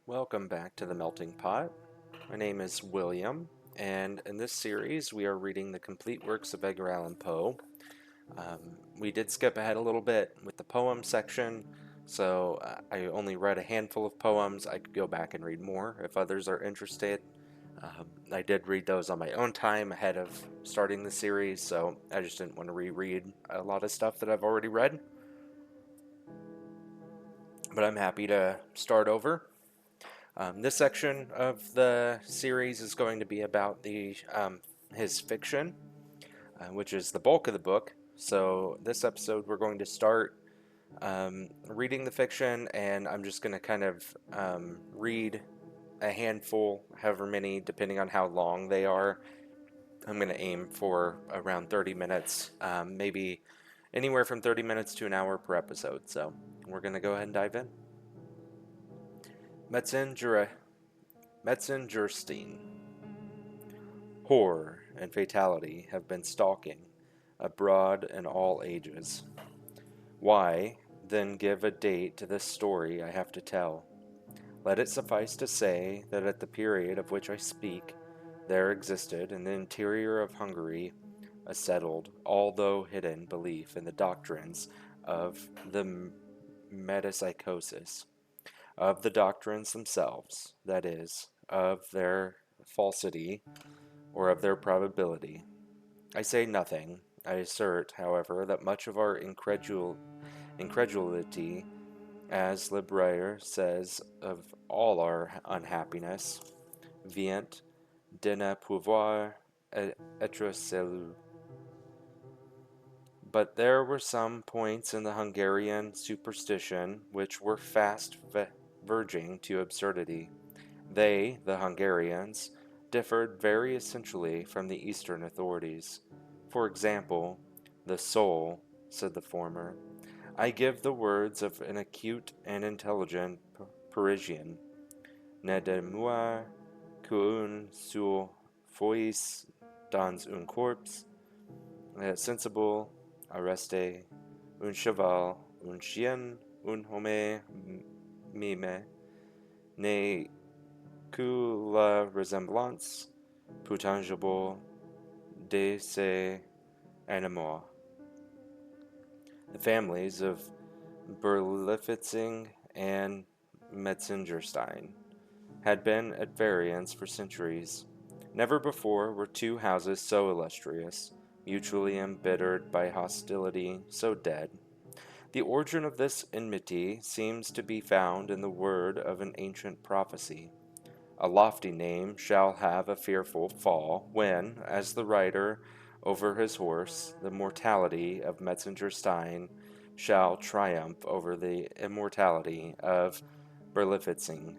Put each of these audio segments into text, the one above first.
Welcome back to the Melting Pot. My name is William, and in this series we are reading the complete works of Edgar Allan Poe. We did skip ahead a little bit with the poem section, so I only read a handful of poems. I could go back and read more if others are interested. I did read those on my own time ahead of starting the series, so I just didn't want to reread a lot of stuff that I've already read. But I'm happy to start over. This section of the series is going to be about his fiction, which is the bulk of the book. So this episode, we're going to start reading the fiction, and I'm just going to kind of read a handful, however many, depending on how long they are. I'm going to aim for around 30 minutes, maybe anywhere from 30 minutes to an hour per episode. So we're going to go ahead and dive in. Metzengerstein. Horror and fatality have been stalking abroad in all ages. Why, then, give a date to this story I have to tell? Let it suffice to say that at the period of which I speak, there existed in the interior of Hungary a settled, although hidden, belief in the doctrines of the metempsychosis, of the doctrines themselves, that is, of their falsity or of their probability. I say nothing. I assert, however, that much of our incredulity, as Libraire says of all our unhappiness, vient de ne pouvoir être celu. But there were some points in the Hungarian superstition which were fast verging to absurdity. They, the Hungarians, differed very essentially from the Eastern authorities. For example, the soul, said the former. I give the words of an acute and intelligent Parisian. Ne de moi qu'un seul fois dans un corps, sensible, arresté, un cheval, un chien, un homme mime, ne que la ressemblance peu tangible de ces animaux. The families of Berlifitzing and Metzengerstein had been at variance for centuries. Never before were two houses so illustrious, mutually embittered by hostility, so dead. The origin of this enmity seems to be found in the word of an ancient prophecy. A lofty name shall have a fearful fall when, as the rider over his horse, the mortality of Metzengerstein shall triumph over the immortality of Berlifitzing.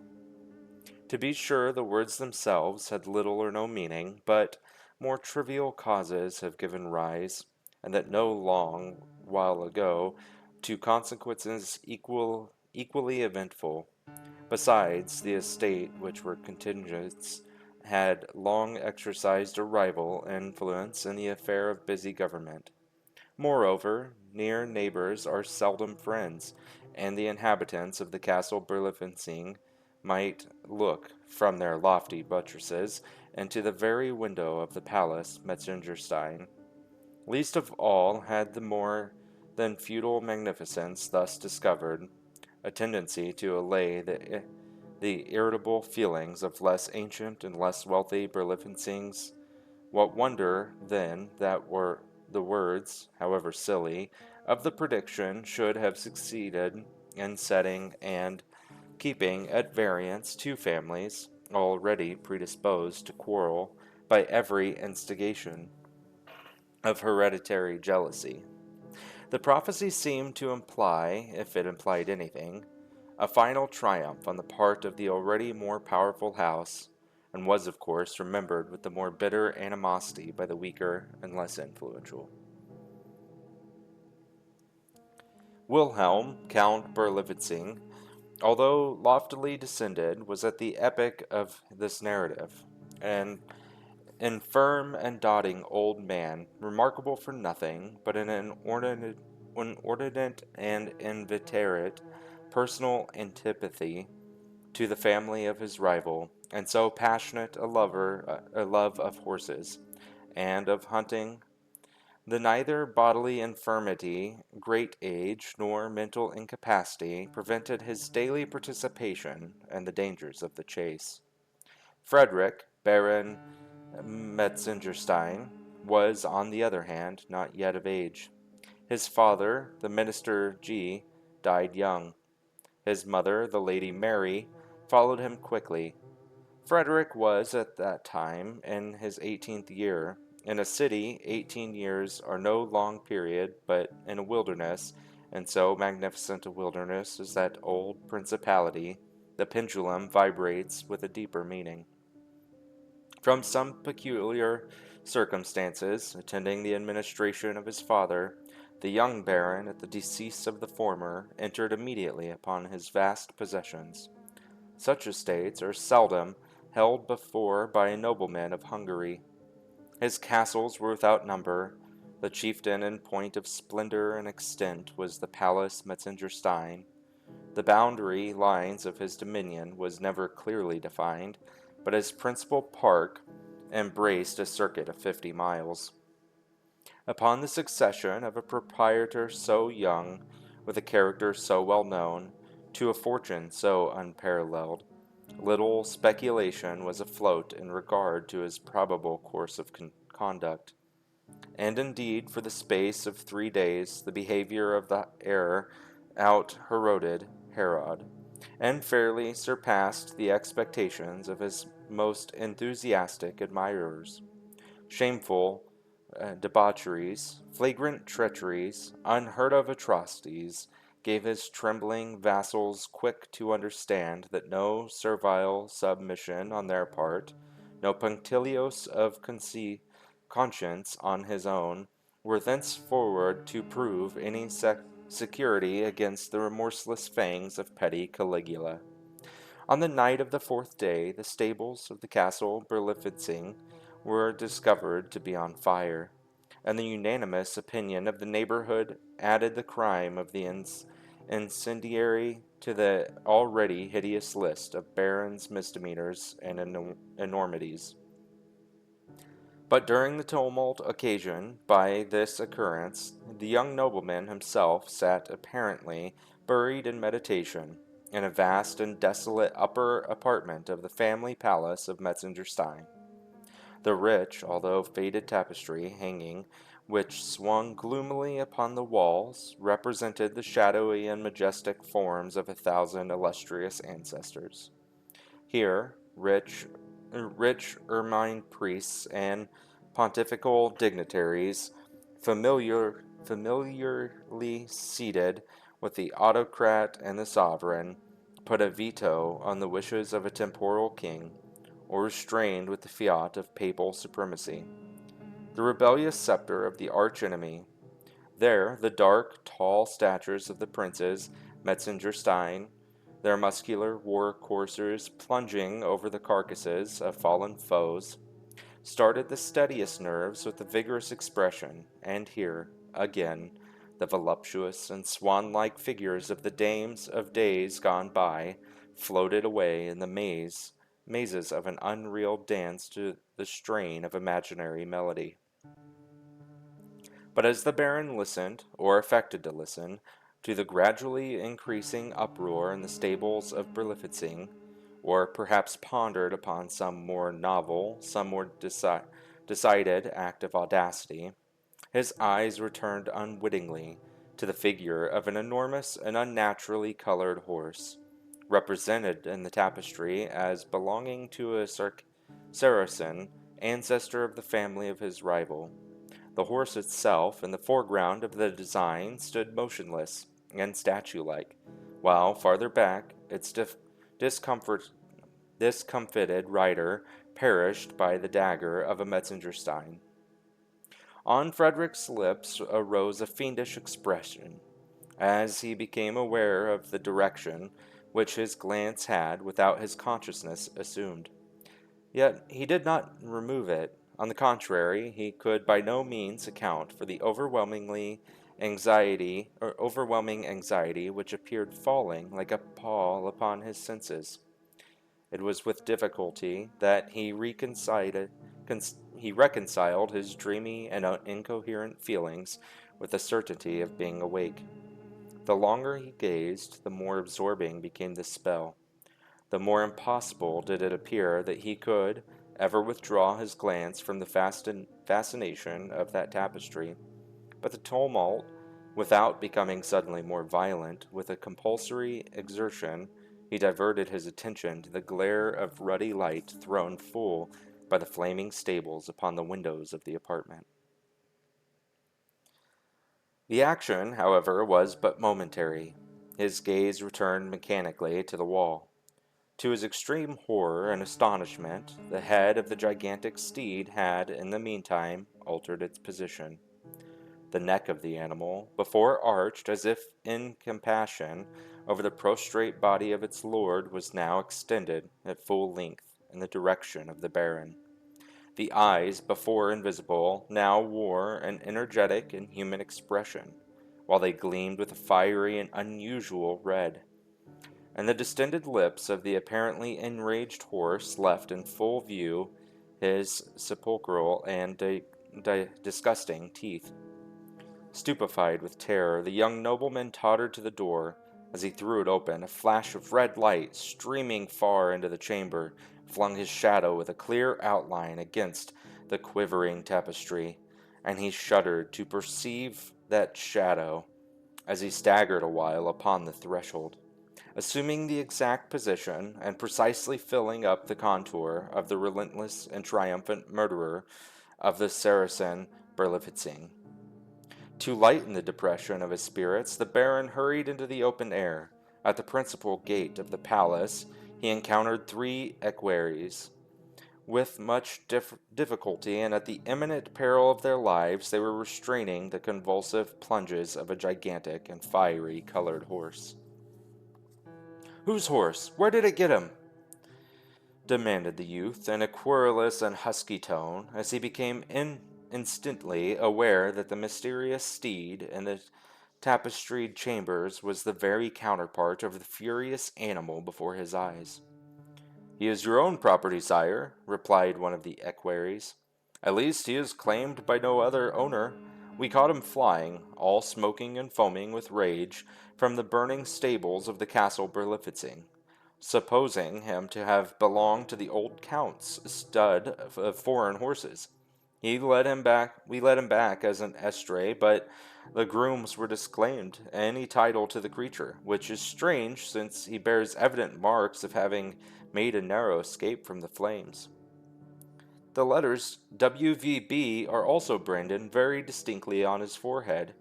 To be sure, the words themselves had little or no meaning, but more trivial causes have given rise, and that no long while ago, to consequences equally eventful. Besides, the estate, which were contingents, had long exercised a rival influence in the affair of busy government. Moreover, near neighbors are seldom friends, and the inhabitants of the castle Berlifitzing might look from their lofty buttresses into the very window of the palace Metzengerstein. Least of all had the more than feudal magnificence thus discovered a tendency to allay the irritable feelings of less ancient and less wealthy Berlifitzings. What wonder, then, that were the words, however silly, of the prediction should have succeeded in setting and keeping at variance two families, already predisposed to quarrel by every instigation of hereditary jealousy. The prophecy seemed to imply, if it implied anything, a final triumph on the part of the already more powerful house, and was, of course, remembered with the more bitter animosity by the weaker and less influential. Wilhelm, Count Berlifitzing, although loftily descended, was at the epoch of this narrative, an infirm and doting old man, remarkable for nothing but an inordinate and inveterate personal antipathy to the family of his rival, and so passionate a love of horses, and of hunting, that neither bodily infirmity, great age, nor mental incapacity prevented his daily participation in the dangers of the chase. Frederick, Baron Metzengerstein, was, on the other hand, not yet of age. His father, the minister G., died young. His mother, the Lady Mary, followed him quickly. Frederick was at that time in his 18th year. In a city, 18 years are no long period, but in a wilderness, and so magnificent a wilderness is that old principality, the pendulum vibrates with a deeper meaning. From some peculiar circumstances attending the administration of his father, the young baron, at the decease of the former, entered immediately upon his vast possessions. Such estates are seldom held before by a nobleman of Hungary. His castles were without number. The chieftain in point of splendor and extent was the Palace Metzengerstein. The boundary lines of his dominion was never clearly defined, but his principal park embraced a circuit of 50 miles. Upon the succession of a proprietor so young, with a character so well known, to a fortune so unparalleled, little speculation was afloat in regard to his probable course of conduct. And indeed, for the space of 3 days, the behavior of the heir out Heroded Herod, and fairly surpassed the expectations of his most enthusiastic admirers. Shameful debaucheries, flagrant treacheries, unheard of atrocities, gave his trembling vassals quick to understand that no servile submission on their part, no punctilios of conscience on his own, were thenceforward to prove any security against the remorseless fangs of petty Caligula. On the night of the 4th day, the stables of the castle Berlifitzing were discovered to be on fire, and the unanimous opinion of the neighborhood added the crime of the incendiary to the already hideous list of barons' misdemeanors and enormities. But during the tumult occasioned by this occurrence, the young nobleman himself sat apparently buried in meditation, in a vast and desolate upper apartment of the family palace of Metzengerstein. The rich, although faded tapestry hanging, which swung gloomily upon the walls, represented the shadowy and majestic forms of 1,000 illustrious ancestors. Here, rich ermine priests and pontifical dignitaries, familiarly seated with the autocrat and the sovereign, put a veto on the wishes of a temporal king, or restrained with the fiat of papal supremacy the rebellious scepter of the arch-enemy. There, the dark, tall statures of the princes Metzengerstein, their muscular war coursers plunging over the carcasses of fallen foes, started the steadiest nerves with a vigorous expression, and here, again, the voluptuous and swan-like figures of the dames of days gone by floated away in the mazes of an unreal dance to the strain of imaginary melody. But as the Baron listened, or affected to listen, to the gradually increasing uproar in the stables of Berlifitzing, or perhaps pondered upon some more novel, some more decided act of audacity, his eyes returned unwittingly to the figure of an enormous and unnaturally colored horse, represented in the tapestry as belonging to a Saracen, ancestor of the family of his rival. The horse itself, in the foreground of the design, stood motionless and statue-like, while farther back, its discomfited rider perished by the dagger of a Metzengerstein. On Frederick's lips arose a fiendish expression, as he became aware of the direction which his glance had, without his consciousness, assumed. Yet he did not remove it. On the contrary, he could by no means account for the overwhelming anxiety which appeared falling like a pall upon his senses. It was with difficulty that he reconciled his dreamy and incoherent feelings with the certainty of being awake. The longer he gazed, the more absorbing became the spell. The more impossible did it appear that he could ever withdraw his glance from the fascination of that tapestry. But the tumult, without becoming suddenly more violent, with a compulsory exertion, he diverted his attention to the glare of ruddy light thrown full by the flaming stables upon the windows of the apartment. The action, however, was but momentary. His gaze returned mechanically to the wall. To his extreme horror and astonishment, the head of the gigantic steed had, in the meantime, altered its position. The neck of the animal, before arched as if in compassion over the prostrate body of its lord, was now extended at full length in the direction of the Baron. The eyes, before invisible, now wore an energetic and human expression, while they gleamed with a fiery and unusual red, and the distended lips of the apparently enraged horse left in full view his sepulchral and disgusting teeth. Stupefied with terror, the young nobleman tottered to the door. As he threw it open, a flash of red light, streaming far into the chamber, flung his shadow with a clear outline against the quivering tapestry, and he shuddered to perceive that shadow as he staggered a while upon the threshold, assuming the exact position and precisely filling up the contour of the relentless and triumphant murderer of the Saracen Berlifitzing. To lighten the depression of his spirits, the Baron hurried into the open air. At the principal gate of the palace, he encountered three equerries. With much difficulty and at the imminent peril of their lives, they were restraining the convulsive plunges of a gigantic and fiery colored horse. "Whose horse? Where did it get him?" demanded the youth, in a querulous and husky tone, as he became instantly aware that the mysterious steed in the tapestried chambers was the very counterpart of the furious animal before his eyes. "He is your own property, sire," replied one of the equerries. "At least he is claimed by no other owner. We caught him flying, all smoking and foaming with rage, from the burning stables of the castle Berlifitzing, supposing him to have belonged to the old count's stud of foreign horses. We led him back as an estray, but the grooms were disclaimed any title to the creature, which is strange since he bears evident marks of having made a narrow escape from the flames." "The letters WVB are also branded very distinctly on his forehead,"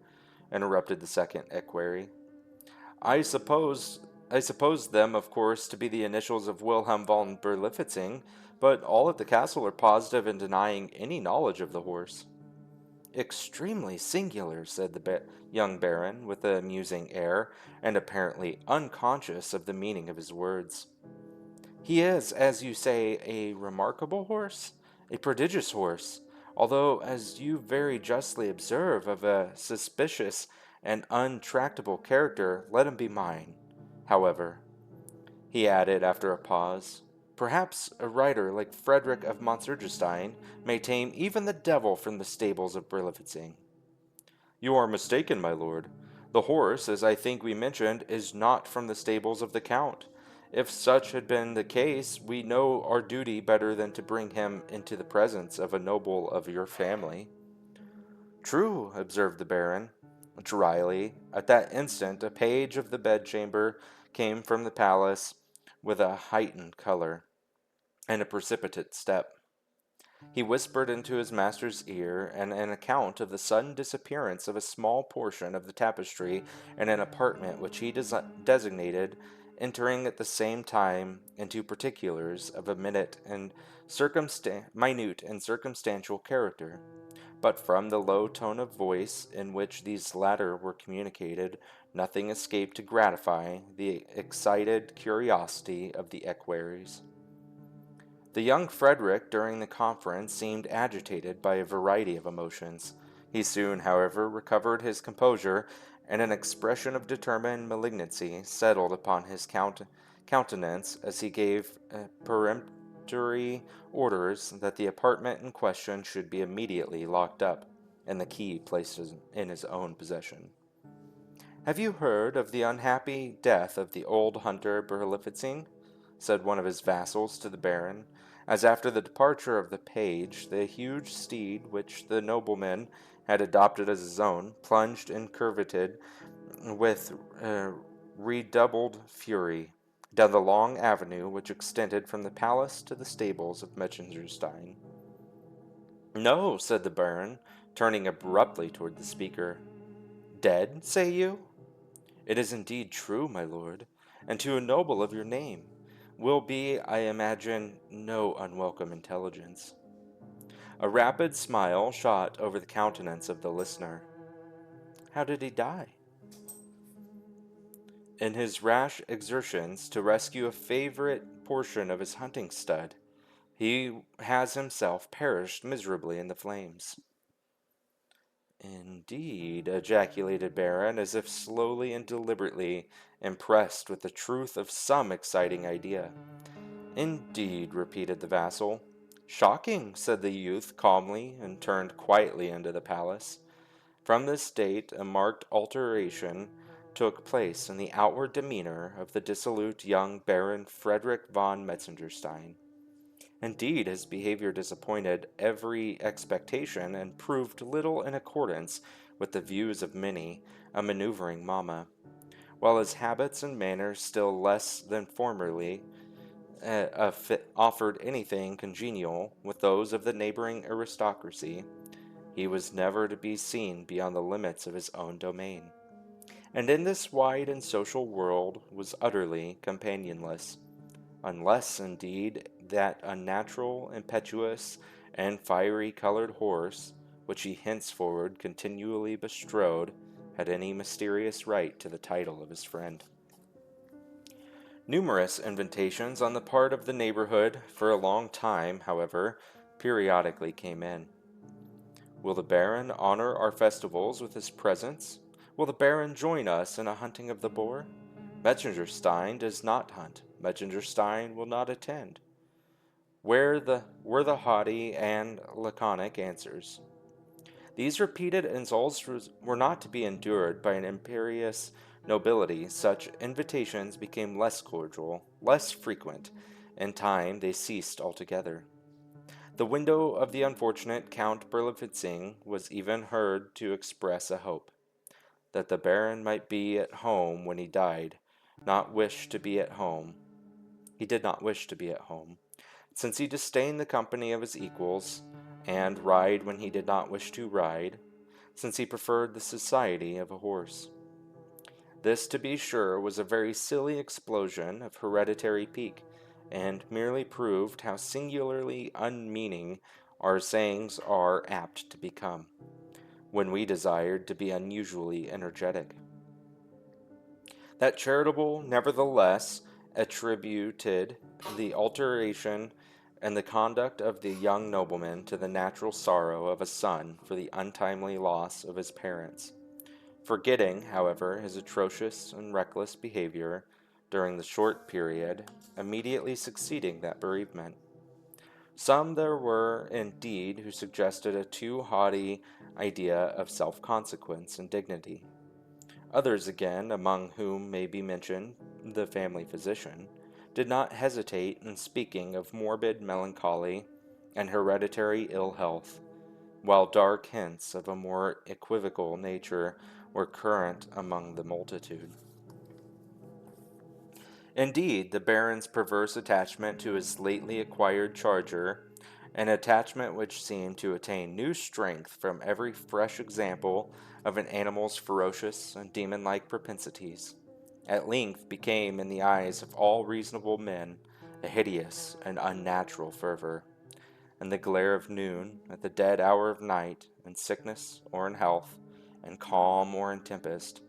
interrupted the second equerry. I suppose I suppose them, of course, to be the initials of Wilhelm von Berlifitzing, but all at the castle are positive in denying any knowledge of the horse." "Extremely singular," said the young baron, with a musing air, and apparently unconscious of the meaning of his words. "He is, as you say, a remarkable horse, a prodigious horse, although, as you very justly observe, of a suspicious and untractable character. Let him be mine. However," he added after a pause, "perhaps a rider like Frederick of Montsergestein may tame even the devil from the stables of Berlifitzing." "You are mistaken, my lord. The horse, as I think we mentioned, is not from the stables of the Count. If such had been the case, we know our duty better than to bring him into the presence of a noble of your family." "True," observed the Baron, dryly. At that instant, a page of the bedchamber came from the palace with a heightened color and a precipitate step. He whispered into his master's ear an account of the sudden disappearance of a small portion of the tapestry in an apartment which he designated, entering at the same time into particulars of a minute and circumstantial character. But from the low tone of voice in which these latter were communicated, nothing escaped to gratify the excited curiosity of the equerries. The young Frederick during the conference seemed agitated by a variety of emotions. He soon, however, recovered his composure, and an expression of determined malignancy settled upon his countenance as he gave peremptory orders that the apartment in question should be immediately locked up and the key placed in his own possession. "Have you heard of the unhappy death of the old hunter Berlifitzing?" said one of his vassals to the baron, as after the departure of the page, the huge steed which the nobleman had adopted as his own plunged and curveted with redoubled fury down the long avenue which extended from the palace to the stables of Metzengerstein. "No," said the baron, turning abruptly toward the speaker. "Dead, say you? It is indeed true, my lord, and to a noble of your name will be, I imagine, no unwelcome intelligence." A rapid smile shot over the countenance of the listener. "How did he die?" "In his rash exertions to rescue a favorite portion of his hunting stud, he has himself perished miserably in the flames." "Indeed," ejaculated Baron, as if slowly and deliberately impressed with the truth of some exciting idea. "Indeed," repeated the vassal. "Shocking," said the youth calmly, and turned quietly into the palace. From this date a marked alteration took place in the outward demeanor of the dissolute young Baron Frederick von Metzengerstein. Indeed, his behavior disappointed every expectation and proved little in accordance with the views of many a maneuvering mamma, while his habits and manners still less than formerly offered anything congenial with those of the neighboring aristocracy. He was never to be seen beyond the limits of his own domain, and in this wide and social world was utterly companionless, unless, indeed, that unnatural, impetuous, and fiery-colored horse, which he henceforward continually bestrode, had any mysterious right to the title of his friend. Numerous invitations on the part of the neighborhood for a long time, however, periodically came in. "Will the Baron honor our festivals with his presence? Will the Baron join us in a hunting of the boar? Metzengerstein does not hunt. Metzengerstein will not attend," were the haughty and laconic answers. These repeated insults were not to be endured by an imperious nobility. Such invitations became less cordial, less frequent. In time they ceased altogether. The window of the unfortunate Count Berlifitzing was even heard to express a hope that the Baron might be at home when he died, not wish to be at home. He did not wish to be at home, since he disdained the company of his equals, and ride when he did not wish to ride, since he preferred the society of a horse. This, to be sure, was a very silly explosion of hereditary pique, and merely proved how singularly unmeaning our sayings are apt to become, when we desired to be unusually energetic. That charitable, nevertheless, attributed the alteration and the conduct of the young nobleman to the natural sorrow of a son for the untimely loss of his parents, forgetting, however, his atrocious and reckless behavior during the short period immediately succeeding that bereavement. Some there were, indeed, who suggested a too haughty idea of self-consequence and dignity. Others, again, among whom may be mentioned the family physician, did not hesitate in speaking of morbid melancholy and hereditary ill health, while dark hints of a more equivocal nature were current among the multitude. Indeed, the Baron's perverse attachment to his lately acquired charger, an attachment which seemed to attain new strength from every fresh example of an animal's ferocious and demon-like propensities, at length became, in the eyes of all reasonable men, a hideous and unnatural fervor. In the glare of noon, at the dead hour of night, in sickness or in health, in calm or in tempest,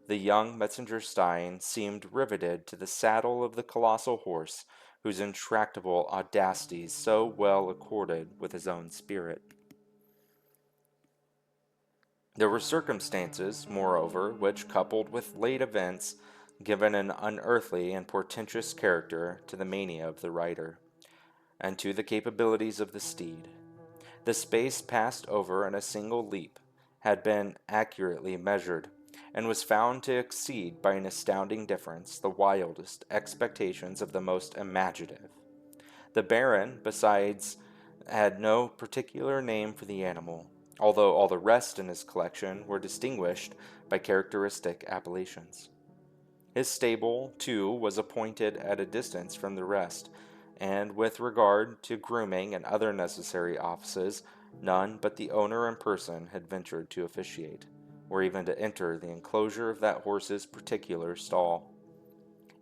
the young Metzengerstein seemed riveted to the saddle of the colossal horse whose intractable audacities so well accorded with his own spirit. There were circumstances, moreover, which, coupled with late events, given an unearthly and portentous character to the mania of the rider, and to the capabilities of the steed. The space passed over in a single leap had been accurately measured, and was found to exceed by an astounding difference the wildest expectations of the most imaginative. The Baron, besides, had no particular name for the animal, although all the rest in his collection were distinguished by characteristic appellations. His stable, too, was appointed at a distance from the rest, and with regard to grooming and other necessary offices, none but the owner in person had ventured to officiate, or even to enter the enclosure of that horse's particular stall.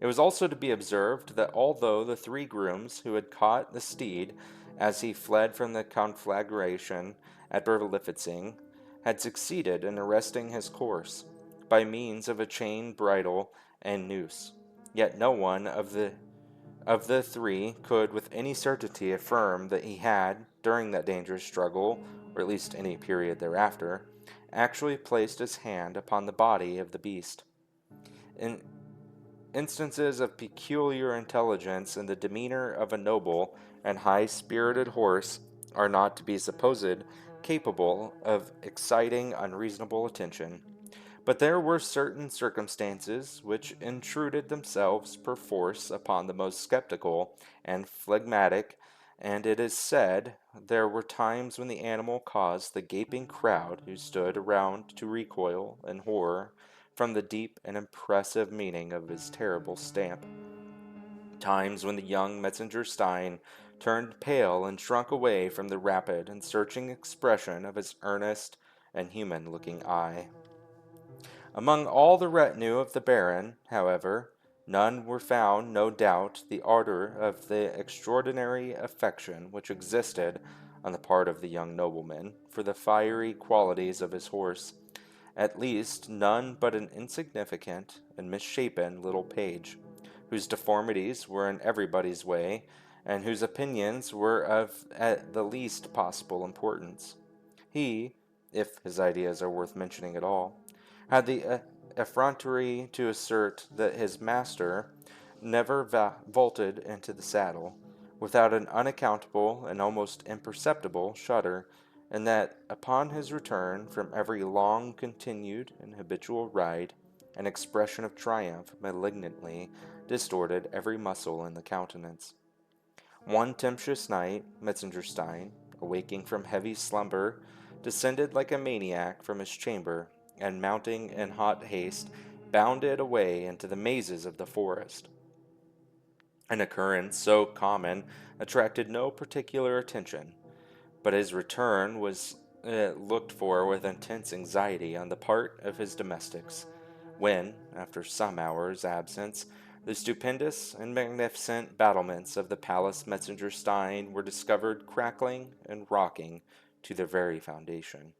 It was also to be observed that although the three grooms who had caught the steed as he fled from the conflagration at Berlifitzing had succeeded in arresting his course by means of a chain bridle and noose, yet no one of the three could with any certainty affirm that he had, during that dangerous struggle, or at least any period thereafter, actually placed his hand upon the body of the beast. In Instances of peculiar intelligence in the demeanor of a noble and high-spirited horse are not to be supposed capable of exciting unreasonable attention. But there were certain circumstances which intruded themselves perforce upon the most skeptical and phlegmatic, and it is said there were times when the animal caused the gaping crowd who stood around to recoil in horror from the deep and impressive meaning of his terrible stamp. Times when the young messenger Stein turned pale and shrunk away from the rapid and searching expression of his earnest and human looking eye. Among all the retinue of the Baron, however, none were found, no doubt, the ardor of the extraordinary affection which existed on the part of the young nobleman for the fiery qualities of his horse, at least none but an insignificant and misshapen little page, whose deformities were in everybody's way, and whose opinions were of at the least possible importance. He, if his ideas are worth mentioning at all, had the effrontery to assert that his master never vaulted into the saddle without an unaccountable and almost imperceptible shudder, and that upon his return from every long continued and habitual ride, an expression of triumph malignantly distorted every muscle in the countenance. One tempestuous night, Metzengerstein, awaking from heavy slumber, descended like a maniac from his chamber, and mounting in hot haste, bounded away into the mazes of the forest. An occurrence so common attracted no particular attention, but his return was looked for with intense anxiety on the part of his domestics, when, after some hours' absence, the stupendous and magnificent battlements of the Palace Metzengerstein were discovered crackling and rocking to their very foundation,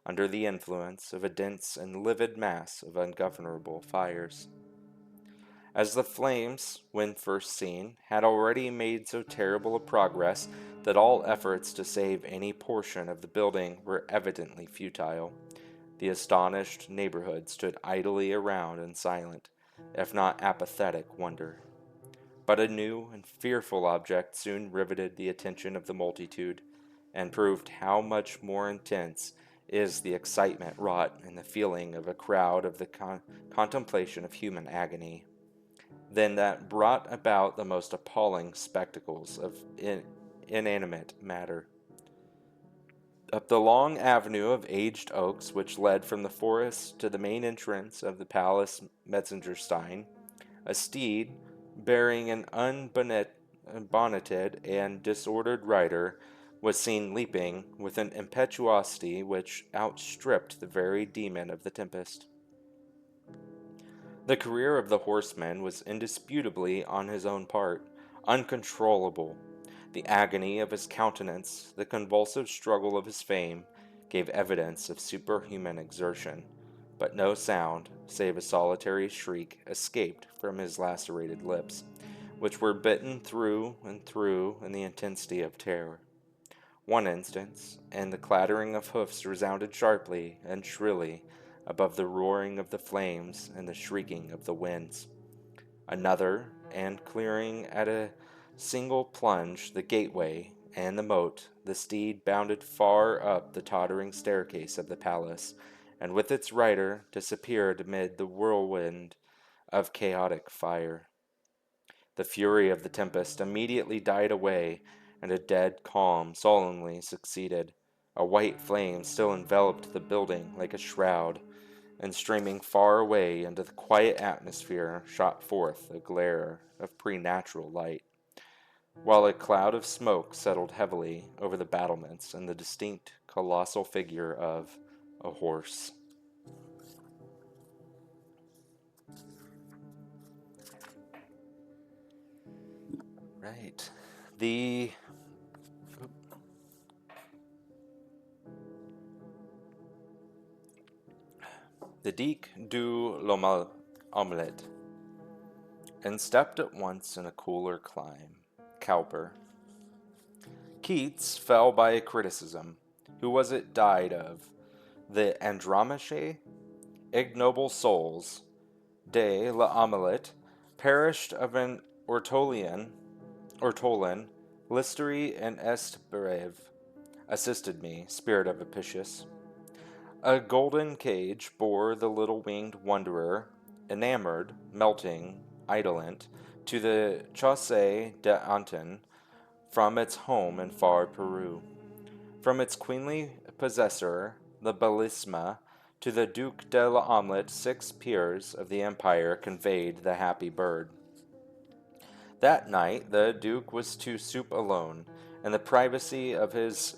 under the influence of a dense and livid mass of ungovernable fires. As the flames, when first seen, had already made so terrible a progress that all efforts to save any portion of the building were evidently futile, the astonished neighborhood stood idly around in silent, if not apathetic, wonder. But a new and fearful object soon riveted the attention of the multitude, and proved how much more intense is the excitement wrought in the feeling of a crowd of the contemplation of human agony than that brought about the most appalling spectacles of inanimate matter. Up the long avenue of aged oaks which led from the forest to the main entrance of the Palace Metzengerstein, a steed, bearing an unbonneted and disordered rider, was seen leaping with an impetuosity which outstripped the very demon of the tempest. The career of the horseman was indisputably on his own part, uncontrollable. The agony of his countenance, the convulsive struggle of his frame, gave evidence of superhuman exertion, but no sound, save a solitary shriek, escaped from his lacerated lips, which were bitten through and through in the intensity of terror. One instance, and the clattering of hoofs resounded sharply and shrilly above the roaring of the flames and the shrieking of the winds. Another, and clearing at a single plunge the gateway and the moat, the steed bounded far up the tottering staircase of the palace, and with its rider disappeared amid the whirlwind of chaotic fire. The fury of the tempest immediately died away, and a dead calm solemnly succeeded. A white flame still enveloped the building like a shroud, and streaming far away into the quiet atmosphere shot forth a glare of preternatural light, while a cloud of smoke settled heavily over the battlements and the distinct colossal figure of a horse. Right. The the Duc du L'Omelette, and stepped at once in a cooler clime. Cowper. Keats fell by a criticism. Who was it died of? The Andromache? Ignoble souls. De L'Omelette perished of an ortolan, listery and est breve. Assisted me, spirit of Apicius. A golden cage bore the little winged wanderer, enamored, melting, idolent, to the Chaussee d'Antin, from its home in far Peru. From its queenly possessor, the Bellissima, to the Duc de l'Omelette, 6 peers of the empire conveyed the happy bird. That night the Duke was to soup alone. In the privacy of his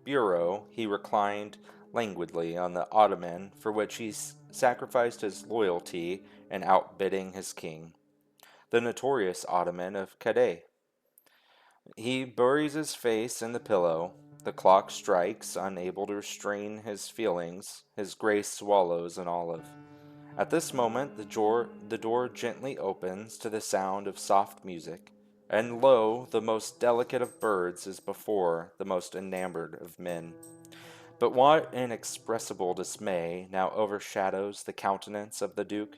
bureau, he reclined languidly on the ottoman for which he sacrificed his loyalty in outbidding his king, the notorious ottoman of Cadix. He buries his face in the pillow. The clock strikes, unable to restrain his feelings. His grace swallows an olive. At this moment, the door gently opens to the sound of soft music, and lo, the most delicate of birds is before the most enamored of men. But what inexpressible dismay now overshadows the countenance of the Duke?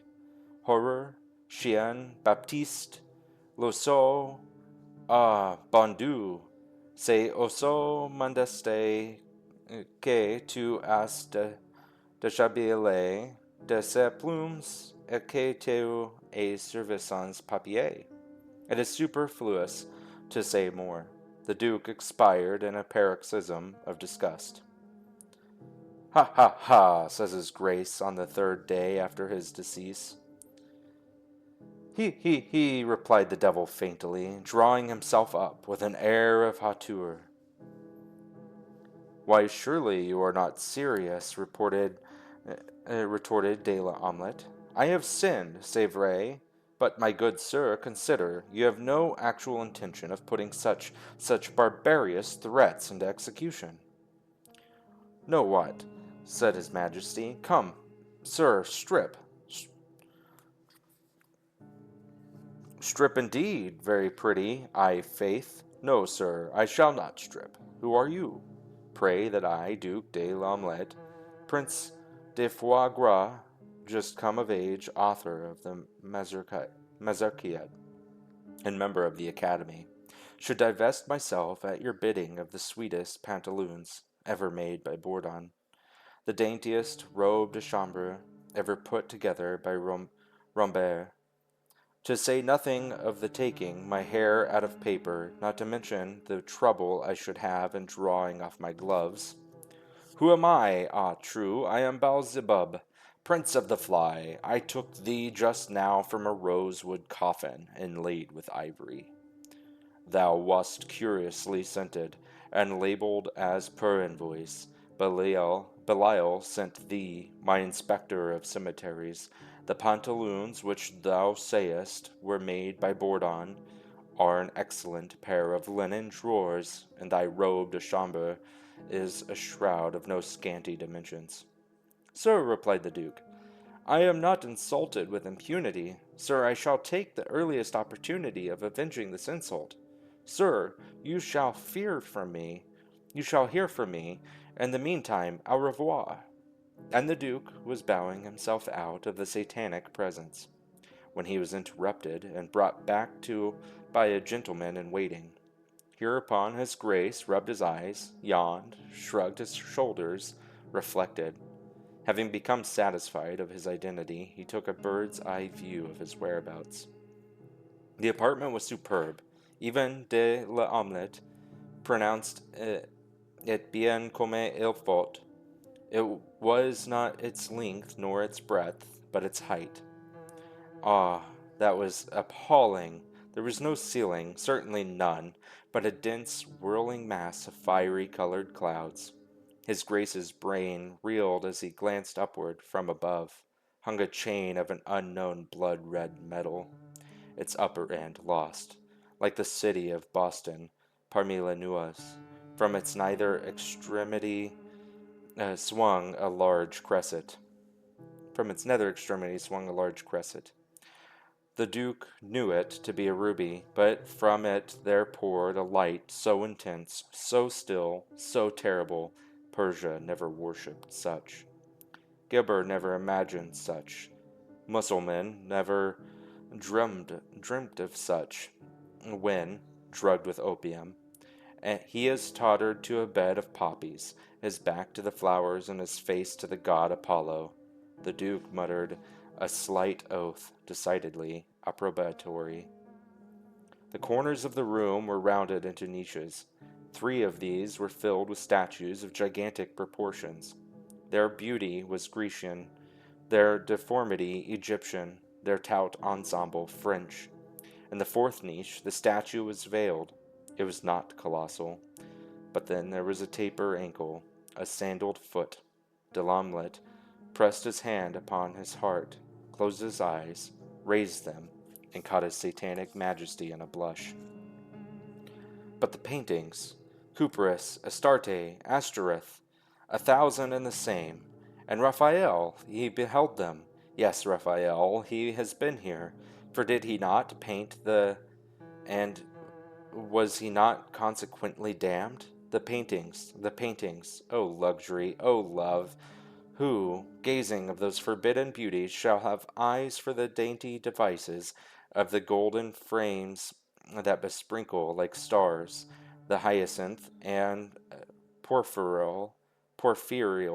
Horror, chien, Baptiste, l'oiseau, ah, bon Dieu, c'est oiseau modeste que tu as déshabillé de ses plumes et que tu es servi sans papier. It is superfluous to say more. The Duke expired in a paroxysm of disgust. Ha ha ha, says his grace on the 3rd day after his decease. He, replied the devil faintly, drawing himself up with an air of hauteur. Why, surely you are not serious, retorted de l'Omelette. I have sinned, c'est vrai, but, my good sir, consider, you have no actual intention of putting such barbarous threats into execution. No what? Said his majesty. Come, sir, strip. Strip indeed, very pretty, faith. No, sir, I shall not strip. Who are you? Pray that I, Duke de l'Omelette, Prince de Foie Gras, just come of age, author of the Mazarkiad, and member of the Academy, should divest myself at your bidding of the sweetest pantaloons ever made by Bourdon, the daintiest robe de chambre ever put together by Rambert, to say nothing of the taking my hair out of paper, not to mention the trouble I should have in drawing off my gloves. Who am I? Ah, true, I am Beelzebub, prince of the fly. I took thee just now from a rosewood coffin inlaid with ivory. Thou wast curiously scented, and labelled as per invoice. Belial sent thee, my inspector of cemeteries. The pantaloons which thou sayest were made by Bourdon are an excellent pair of linen drawers, and thy robe de chambre is a shroud of no scanty dimensions. Sir, replied the Duke, I am not insulted with impunity. Sir, I shall take the earliest opportunity of avenging this insult. Sir, you shall hear from me. In the meantime, au revoir. and the Duke was bowing himself out of the satanic presence, when he was interrupted and brought back to by a gentleman in waiting. Hereupon his Grace rubbed his eyes, yawned, shrugged his shoulders, reflected. Having become satisfied of his identity, he took a bird's eye view of his whereabouts. The apartment was superb. Even de l'Omelette pronounced it bien comme il faut. It was not its length nor its breadth, but its height. Ah, that was appalling. There was no ceiling, certainly none, but a dense, whirling mass of fiery colored clouds. His Grace's brain reeled as he glanced upward. From above hung a chain of an unknown blood-red metal, its upper end lost, like the city of Boston, parmi les nuages. From its nether extremity swung a large crescent. From its nether extremity swung a large crescent. The Duke knew it to be a ruby, but from it there poured a light so intense, so still, so terrible, Persia never worshipped such. Gilbert never imagined such. Mussulman never dreamt of such. When, drugged with opium, he is tottered to a bed of poppies, his back to the flowers and his face to the god Apollo. The Duke muttered a slight oath, decidedly approbatory. The corners of the room were rounded into niches. 3 of these were filled with statues of gigantic proportions. Their beauty was Grecian, their deformity Egyptian, their tout ensemble French. In the 4th niche, the statue was veiled. It was not colossal. But then there was a taper ankle, a sandaled foot. De L'Omelette pressed his hand upon his heart, closed his eyes, raised them, and caught his satanic majesty in a blush. But the paintings, Cuprus, Astarte, Ashtoreth, 1,000 and the same. And Raphael, he beheld them. Yes, Raphael, he has been here. For did he not paint and was he not consequently damned? The paintings, O luxury, O love! Who, gazing of those forbidden beauties, shall have eyes for the dainty devices of the golden frames that besprinkle like stars the hyacinth and porphyrial, porphyry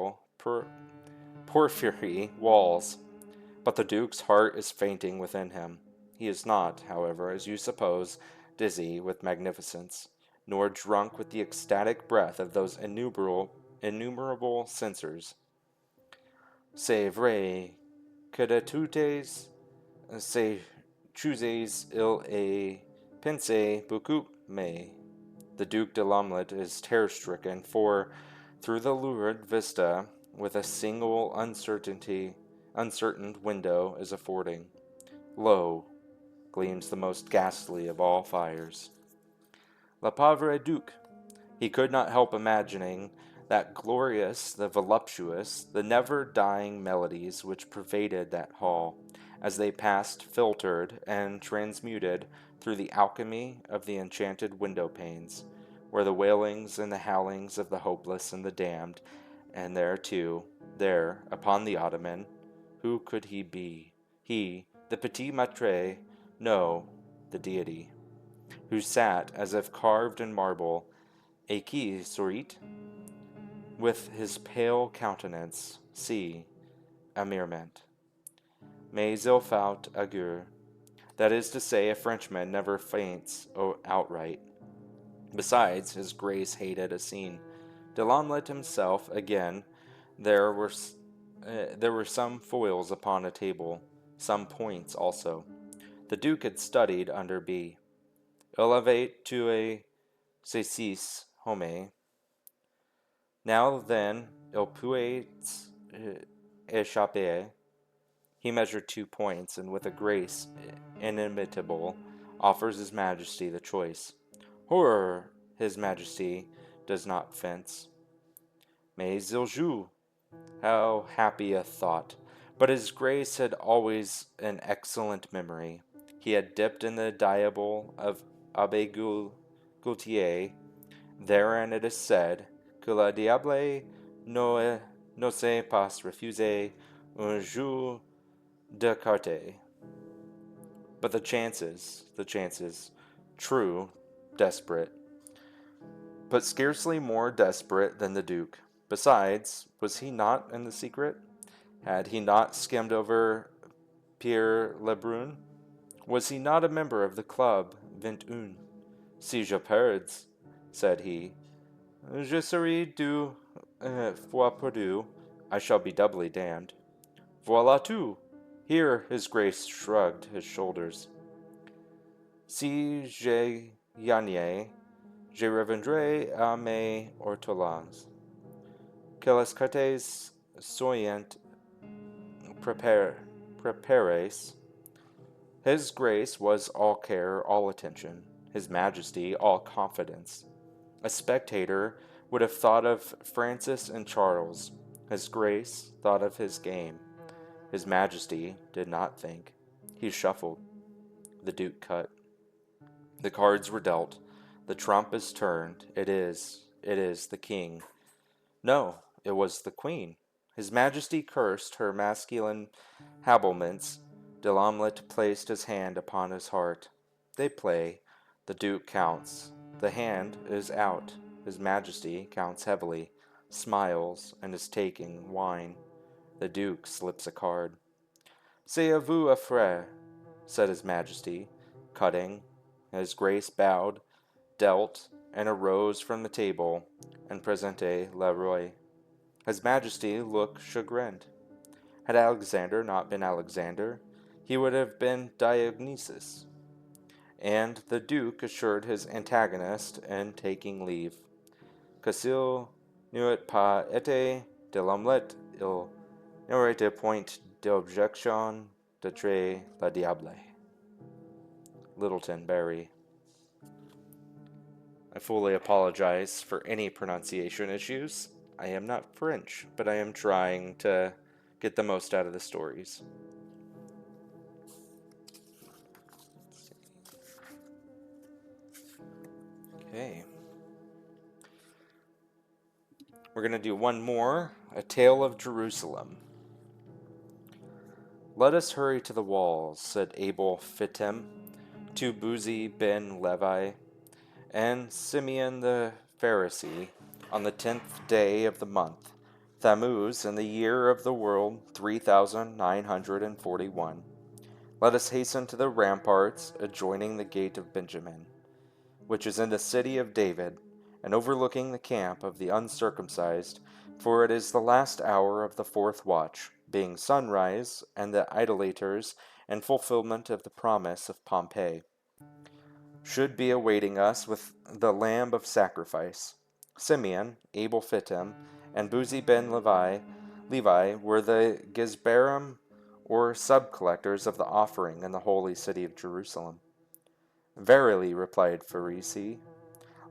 walls? But the Duke's heart is fainting within him. He is not, however, as you suppose, dizzy with magnificence, nor drunk with the ecstatic breath of those innumerable censers. C'est vrai que de toutes ces choses il est pensé beaucoup, mais the Duc de l'Omelette is terror-stricken, for through the lurid vista, with a single uncertain window is affording, lo, gleams the most ghastly of all fires. Le pauvre Duc! He could not help imagining that glorious, the voluptuous, the never-dying melodies which pervaded that hall, as they passed filtered and transmuted through the alchemy of the enchanted window-panes, where the wailings and the howlings of the hopeless and the damned, and there, too, there, upon the ottoman, who could he be? He, the petit maître, no, the deity, who sat as if carved in marble, et qui sourit, with his pale countenance, see, amerment. Mais il faut augurer. That is to say, a Frenchman never faints outright. Besides, his Grace hated a scene. De L'Omelette himself, again, there were some foils upon a table, some points also. The Duke had studied under B. Il avait tué ses 6 hommes. Now then, il pouvait échapper. He measured 2 points, and with a grace inimitable, offers His Majesty the choice. Horror! His Majesty does not fence. Mais il joue! How happy a thought! But His Grace had always an excellent memory. He had dipped in the diable of Abbé Gaultier. Therein it is said que le diable n'ose pas refuser un jeu de cartes. But the chances, true, desperate, but scarcely more desperate than the Duke. Besides, was he not in the secret? Had he not skimmed over Pierre Lebrun? Was he not a member of the club 21? Si je perds, said he, je serai du fois perdu, I shall be doubly damned. Voilà tout! Here his grace shrugged his shoulders. Si je gagne, je reviendrai à mes ortolans. Que les cartes soient préparées. His grace was all care, all attention, his majesty all confidence. A spectator would have thought of Francis and Charles. His grace thought of his game. His majesty did not think. He shuffled. The duke cut. The cards were dealt. The trump is turned. It is the king. No, it was the queen. His majesty cursed her masculine habiliments. De L'Omelette placed his hand upon his heart. They play. The duke counts. The hand is out. His majesty counts heavily, smiles, and is taking wine. The duke slips a card. C'est à vous, frère, said his majesty, cutting. His grace bowed, dealt, and arose from the table, and presented le roi. His majesty looked chagrined. Had Alexander not been Alexander, he would have been Dionysus. And the duke assured his antagonist in taking leave. Que s'il n'eût pas été de l'omelette, il n'aurait point d'objection de tuer le diable. Littleton Barry. I fully apologize for any pronunciation issues. I am not French, but I am trying to get the most out of the stories. Okay. We're going to do one more, A Tale of Jerusalem. Let us hurry to the walls, said Abel Phittim to Buzi ben Levi and Simeon the Pharisee on the 10th day of the month, Tammuz, in the year of the world 3941. Let us hasten to the ramparts adjoining the gate of Benjamin, which is in the city of David, and overlooking the camp of the uncircumcised, for it is the last hour of the fourth watch, being sunrise, and the idolaters and fulfillment of the promise of Pompey should be awaiting us with the lamb of sacrifice. Simeon, Abel Phittim, and Buzi ben Levi were the Gizbarim, or sub-collectors of the offering in the holy city of Jerusalem. Verily, replied Pharisee,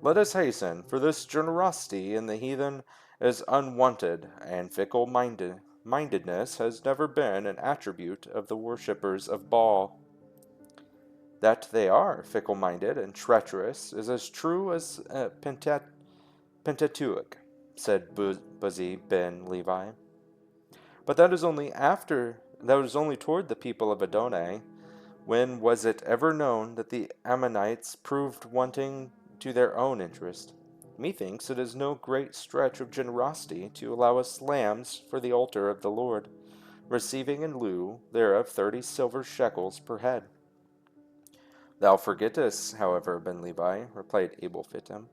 let us hasten, for this generosity in the heathen is unwonted, and fickle-mindedness has never been an attribute of the worshippers of Baal. That they are fickle-minded and treacherous is as true as Pentateuch, said Buzi ben Levi. But that is only toward the people of Adonai. When was it ever known that the Ammonites proved wanting to their own interest? Methinks it is no great stretch of generosity to allow us lambs for the altar of the Lord, receiving in lieu thereof 30 silver shekels per head. Thou forgettest, however, Ben Levi, replied Abel Phittim,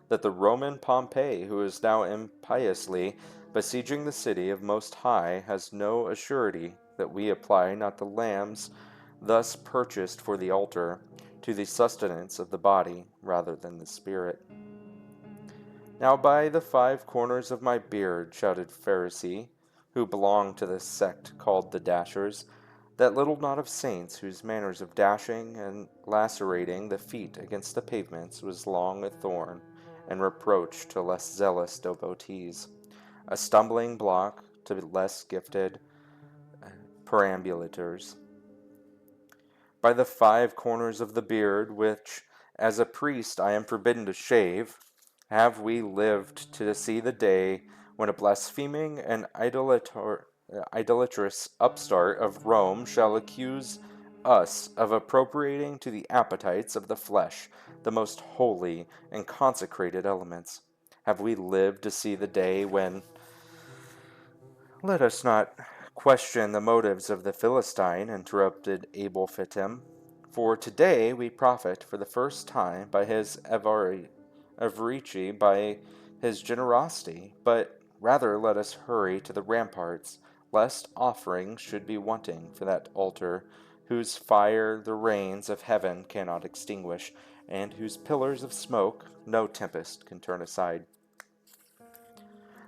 that the Roman Pompey, who is now impiously besieging the city of Most High, has no assurity that we apply not the lambs thus purchased for the altar to the sustenance of the body rather than the spirit. Now by the 5 corners of my beard, shouted Pharisee, who belonged to the sect called the Dashers, that little knot of saints whose manners of dashing and lacerating the feet against the pavements was long a thorn and reproach to less zealous devotees, a stumbling block to less gifted perambulators. By the 5 corners of the beard, which, as a priest, I am forbidden to shave, have we lived to see the day when a blaspheming and idolatrous upstart of Rome shall accuse us of appropriating to the appetites of the flesh the most holy and consecrated elements. Have we lived to see the day when, let us not question the motives of the Philistine, interrupted Abel Phittim, for today we profit for the first time by his avarice, by his generosity, but rather let us hurry to the ramparts, lest offerings should be wanting for that altar whose fire the rains of heaven cannot extinguish, and whose pillars of smoke no tempest can turn aside.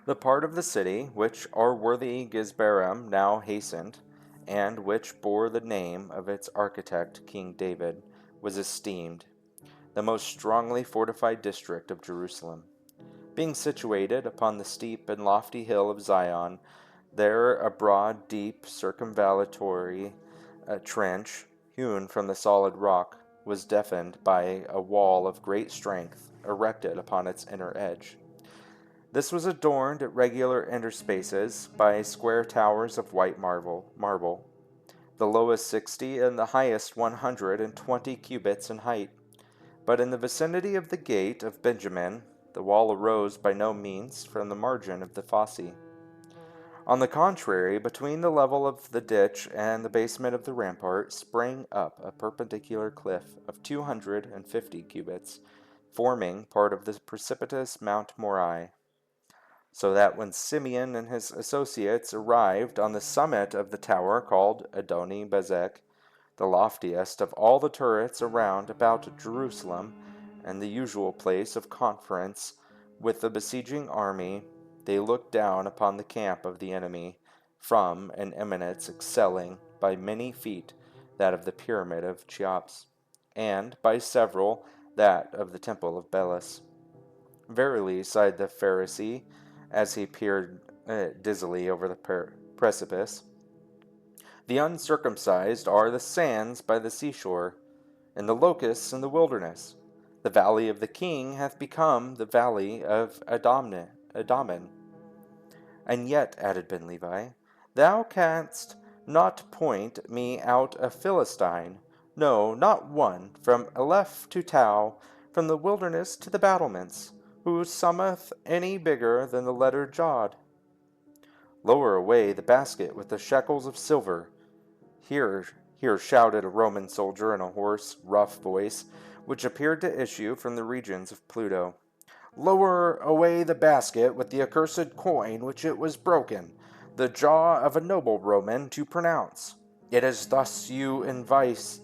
The part of the city which our worthy Gizbarim now hastened, and which bore the name of its architect King David, was esteemed the most strongly fortified district of Jerusalem. Being situated upon the steep and lofty hill of Zion, there a broad, deep, circumvallatory trench, hewn from the solid rock, was defined by a wall of great strength, erected upon its inner edge. This was adorned at regular interspaces by square towers of white marble, the lowest 60 and the highest 120 cubits in height. But in the vicinity of the gate of Benjamin, the wall arose by no means from the margin of the fosse. On the contrary, between the level of the ditch and the basement of the rampart sprang up a perpendicular cliff of 250 cubits, forming part of the precipitous Mount Moriah, so that when Simeon and his associates arrived on the summit of the tower called Adoni Bezek, the loftiest of all the turrets around about Jerusalem, and the usual place of conference with the besieging army, they looked down upon the camp of the enemy from an eminence excelling by many feet that of the pyramid of Cheops, and by several that of the temple of Belus. Verily, sighed the Pharisee, as he peered dizzily over the precipice, the uncircumcised are the sands by the seashore, and the locusts in the wilderness. The valley of the king hath become the valley of Adomin. And yet, added Ben Levi, thou canst not point me out a Philistine, no, not one, from Aleph to Tau, from the wilderness to the battlements, who summeth any bigger than the letter Jod. Lower away the basket with the shekels of silver. Here shouted a Roman soldier in a hoarse, rough voice, which appeared to issue from the regions of Pluto. Lower away the basket with the accursed coin which it was broken, the jaw of a noble Roman to pronounce. It is thus you evince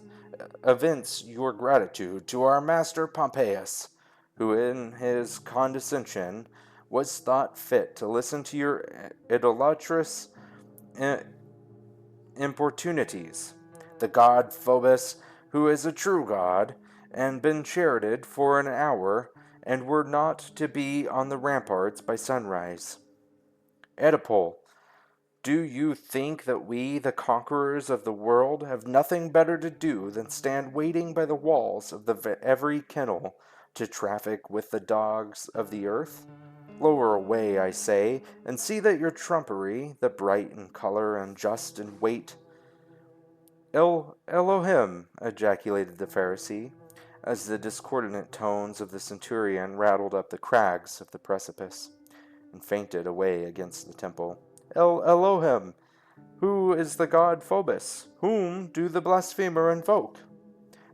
your gratitude to our master Pompeius, who in his condescension was thought fit to listen to your idolatrous importunities. The god Phobos, who is a true god, and been charioted for an hour, and were not to be on the ramparts by sunrise. Oedipal, do you think that we, the conquerors of the world, have nothing better to do than stand waiting by the walls of every kennel to traffic with the dogs of the earth? Lower away, I say, and see that your trumpery, the bright in color and just in weight. Elohim, ejaculated the Pharisee, as the discordant tones of the centurion rattled up the crags of the precipice, and fainted away against the temple. Elohim, who is the god Phobos? Whom do the blasphemer invoke?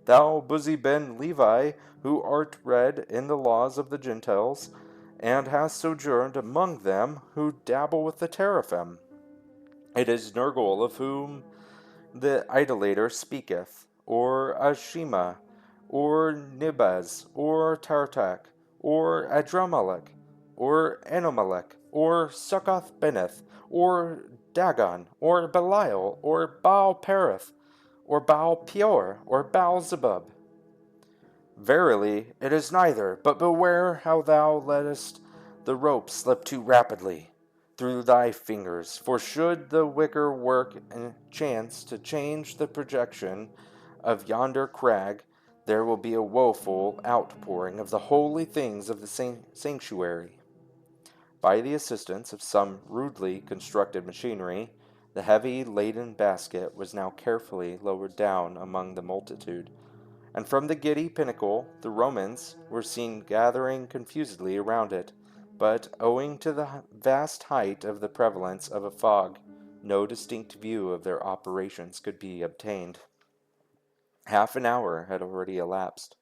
Thou busy Ben Levi, who art read in the laws of the Gentiles, and hast sojourned among them who dabble with the teraphim. It is Nergal of whom the idolater speaketh, or Ashima, or Nibaz, or Tartak, or Adramelech, or Anomelech, or Succoth Beneth, or Dagon, or Belial, or Baal Perith, or Baal Peor, or Baal Zebub. Verily, it is neither, but beware how thou lettest the rope slip too rapidly through thy fingers, for should the wicker work chance to change the projection of yonder crag, there will be a woeful outpouring of the holy things of the sanctuary. By the assistance of some rudely constructed machinery, the heavy laden basket was now carefully lowered down among the multitude, and from the giddy pinnacle the Romans were seen gathering confusedly around it, but owing to the vast height of the prevalence of a fog, no distinct view of their operations could be obtained. Half an hour had already elapsed.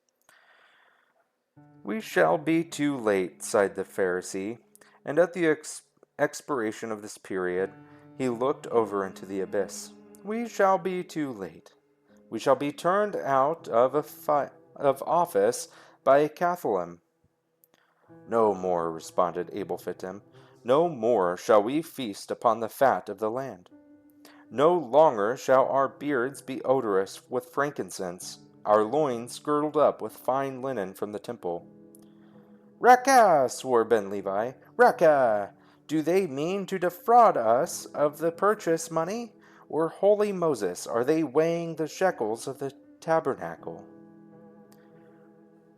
"We shall be too late," sighed the Pharisee, and at the expiration of this period he looked over into the abyss. "We shall be too late. We shall be turned out of office by a Cathalam." "No more," responded Abel Phittim. "No more shall we feast upon the fat of the land. No longer shall our beards be odorous with frankincense, our loins girdled up with fine linen from the temple." "Raca!" swore Ben Levi. "Raca! Do they mean to defraud us of the purchase money? Or, holy Moses, are they weighing the shekels of the tabernacle?"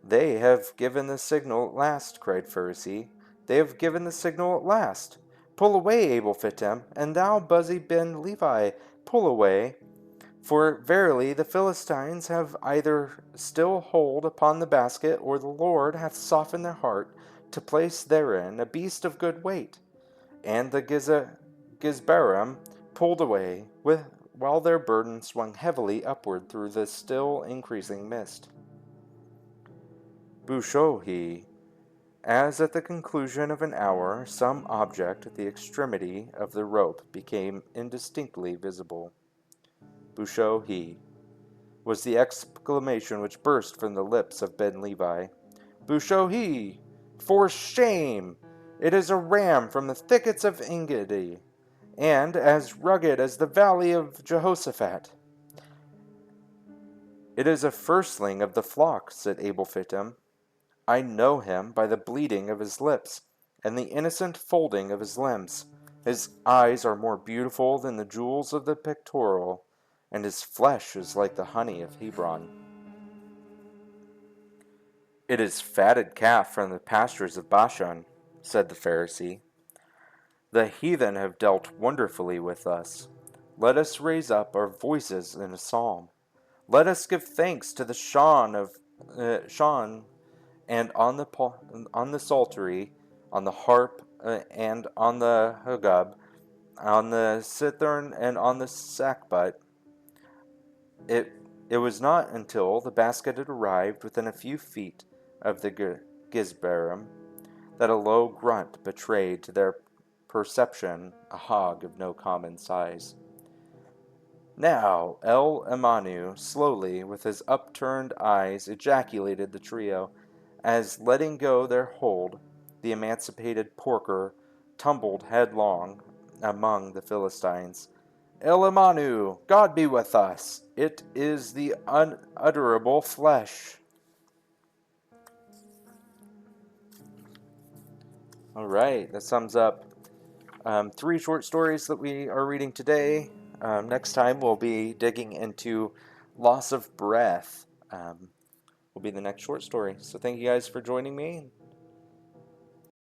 "They have given the signal at last," cried Pharisee. "They have given the signal at last. Pull away, Abel Phittim, and thou, Buzzy Ben Levi, pull away. For verily the Philistines have either still hold upon the basket, or the Lord hath softened their heart to place therein a beast of good weight." And the Gizbarim pulled away, while their burden swung heavily upward through the still increasing mist. Bushohi, as at the conclusion of an hour some object at the extremity of the rope became indistinctly visible. "Bushohi," was the exclamation which burst from the lips of Ben Levi. "Bushohi! For shame! It is a ram from the thickets of Engedi, and as rugged as the valley of Jehoshaphat." "It is a firstling of the flock," said Abel Phittim. "I know him by the bleeding of his lips, and the innocent folding of his limbs. His eyes are more beautiful than the jewels of the pectoral, and his flesh is like the honey of Hebron." "It is fatted calf from the pastures of Bashan," said the Pharisee. "The heathen have dealt wonderfully with us. Let us raise up our voices in a psalm. Let us give thanks to the Shan, and on the psaltery, on the harp, and on the hugab, on the cithern, and on the sackbut." It was not until the basket had arrived within a few feet of the Gizbarim that a low grunt betrayed to their perception a hog of no common size. "Now, El Emanu," slowly, with his upturned eyes, ejaculated the trio, as, letting go their hold, the emancipated porker tumbled headlong among the Philistines. "El Emanu, God be with us! It is the unutterable flesh." All right, that sums up three short stories that we are reading today. Next time we'll be digging into loss of breath. Will be the next short story. So thank you guys for joining me.